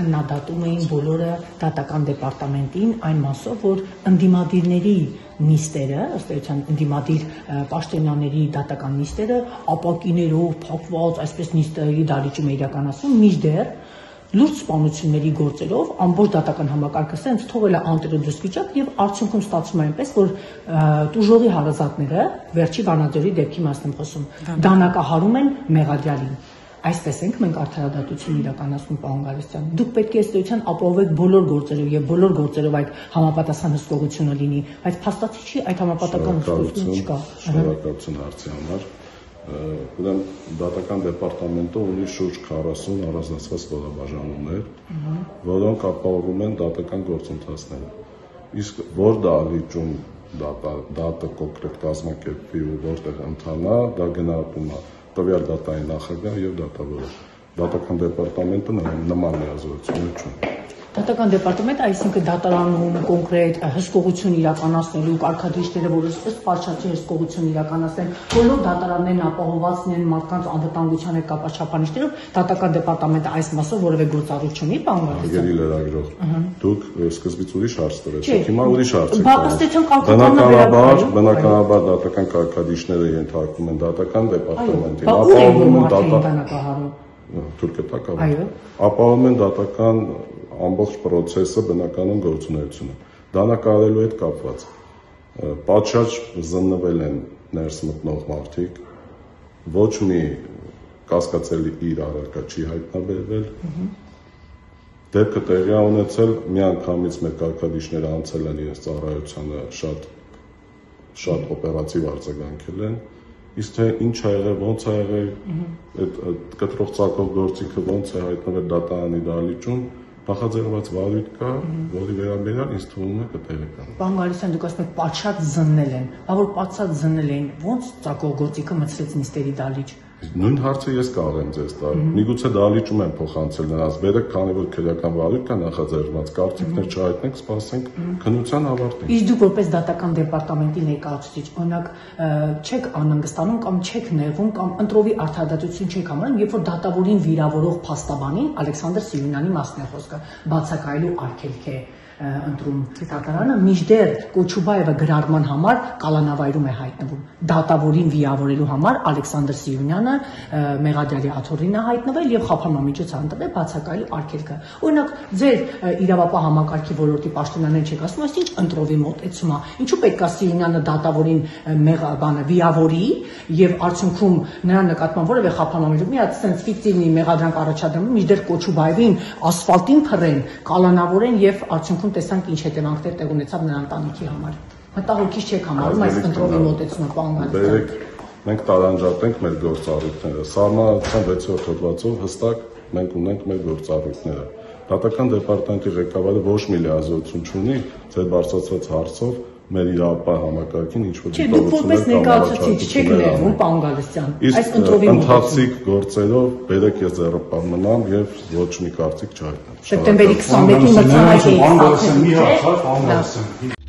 քննադատում էին բոլորը դատական դեպարտամենտին այն մասով, որ ընդդիմադիրների նիստերը, ըստ էության ընդդիմադիր պաշտոնյաների դատական նիստերը ապակիներով փակված, այսպես նիստերի դալիճում է իրականացում, մինչդեռ լուրջ սպանությունների գործերով ամբողջ դատական համակարգը սենց թողել է անտերոդոս վիճակ եւ արդյունքում ստացվում է այնպես, որ տուժողի հարազատները վերջի Վանաձորի դեպքի մասն եմ խոսում, դանակահարում են մեղադրյալին։ Այսպես ենք մենք արդարադատություն իրականացնում, պարոն Գալստյան։ Դուք պետք է ըստ էության ապահովեք բոլոր գործերով եւ բոլոր գործերով այդ համապատասխան հսկողությունը լինի, բայց փաստացի չի այդ համապատասխան հսկողությունը չկա։ Շնորհակալություն հարցի համար։ Ուրեմն դատական դեպարտամենտը ունի շուրջ 40 առանձնացված խորաբաժանումներ, որոնք ապահովում են դատական գործընթացները։ Իսկ որ դահլիճում դատը կոնկրետ կազմակերպվի ու որտեղ ընթանա, դա գնահատում է տվյալ դատայի նախագահ եւ դատավորը։ Դատական դեպարտամենտը նման լիազորություններ չունի։ Դատական դեպարտամենտը, այսինքն դատարանում կոնկրետ հսկողություն իրականացնելու կարգադրիչները, որ ըստ Պարչացի հսկողություն իրականացնեն, բոլոր դատարաններն ապահովված են մարդկանց անվտանգության հետ կապված չափանիշներով, դատական դեպարտամենտը այս մասով որևէ գործառույթ չունի, պարոն Գալստյան։ Հարգելի լրագրող, դուք սկզբից ուրիշ հարց տվեցիք, հիմա ուրիշ հարց եք տալիս։ Բնականաբար դատական կարգադրիչները ենթարկվում են դատական դեպարտամենտին, ապահովում են դատական ամբողջ պրոցեսը բնականon գործունեությունը։ Դանակահարելու հետ կապված պատշաճ զննվել են ներս մտնող մարդիկ, ոչ մի կասկածելի իր առարկա չի հայտնաբերվել։ Դեպքը տեղի է ունեցել, միանգամից մեր կարգադրիչները անցել են իրենց ծառայությանը շատ օպերատիվ արձագանքել են, իսկ թե ինչ ա եղել, ոնց ա եղել, այդ կտրող ծակող գործիքը ոնց է հայտնվել դատարանի դահլիճում, նախաձեռնված վարույթ կա, որի վերաբերյալ ինձ թվում է կտեղեկանա։ Պարոն Գալստյան, դուք ասում եք պատշաճ զննել են, որ պատշաճ զննել են, ոնց ծակող գործիքը մտցրեց նիստերի դահլիճ։ Նույն հարցը ես կարող եմ ձեզ տալ։ Միգուցե դահլիճում են փոխանցել նրանց, բերեք, քանի որ քրեական վարույթ կա նախաձեռնված, կարծիքներ չհայտնենք, սպասենք քննության ավարտին։ Իսկ դուք որպես դատական դեպարտամենտի ներկայացուցիչ, օրինակ, չեք անհանգստանում կամ չեք նեղվում կամ ընտրովի արդարադատություն չեք համարում, երբ որ դատավորին վիրավորող փաստաբանին Ալեքսանդր Սիրունյանի մասն է խոսքը, բացակայելու արգելք է ընտրում դատարանը, մինչդեռ Կոչուբաևը գրառման համար կալանավայրում է հայտնվում։ Դատավորին վիրավորելու համար Ալեքսանդր Սիրունյանը մեղադրյալի աթոռին է հայտնվել եւ խափանամիջոց հանձնել բացակայելու արգելքը։ Օրինակ, ձեր իրավապահ համակարգի ոլորտի պաշտոնյաներն չեք ասում, այս ինչ ընտրովի մոտեցում է։ Ինչու պետք է Սիրունյանը դատավորին վիրավորի եւ արդյունքում նրա նկատմամբ որևէ խափանամիջոց մի հատ sense ֆիկտիվ մեղադրանք առաջադրում, մինչդեռ Կոչուբաևին ասֆալտին փռեն, կալանավորեն եւ արդյունքում տեսանք ինչ հետևանքներ տեղ ունեցավ նրա ընտանիքի համար։ Մտահոգիչ չեք համարում այս ընտրովի մոտեցումը, պարոն Գալստյան։ Մենք տարանջատենք մեր գործառույթները։ Սահմանադրության 6-րդ հոդվածով հստակ մենք ունենք մեր գործառույթները։ Դատական դեպարտամենտի ղեկավարը ոչ մի լիազորություն չունի ձեր բարձրացած հարցով մեր իրավապահ համակարգին ինչ-որ դիտողություններ կամ առաջարկություններ չեք ներվում, պարոն Գալստյան։ Այս ընտրովի ընթացիկ գործերով բերեք ես ձեռապահ մնամ եւ ոչ մի կարծիք չհայտնեմ։ Սեպտեմբերի 21-ին մրցանակ էի։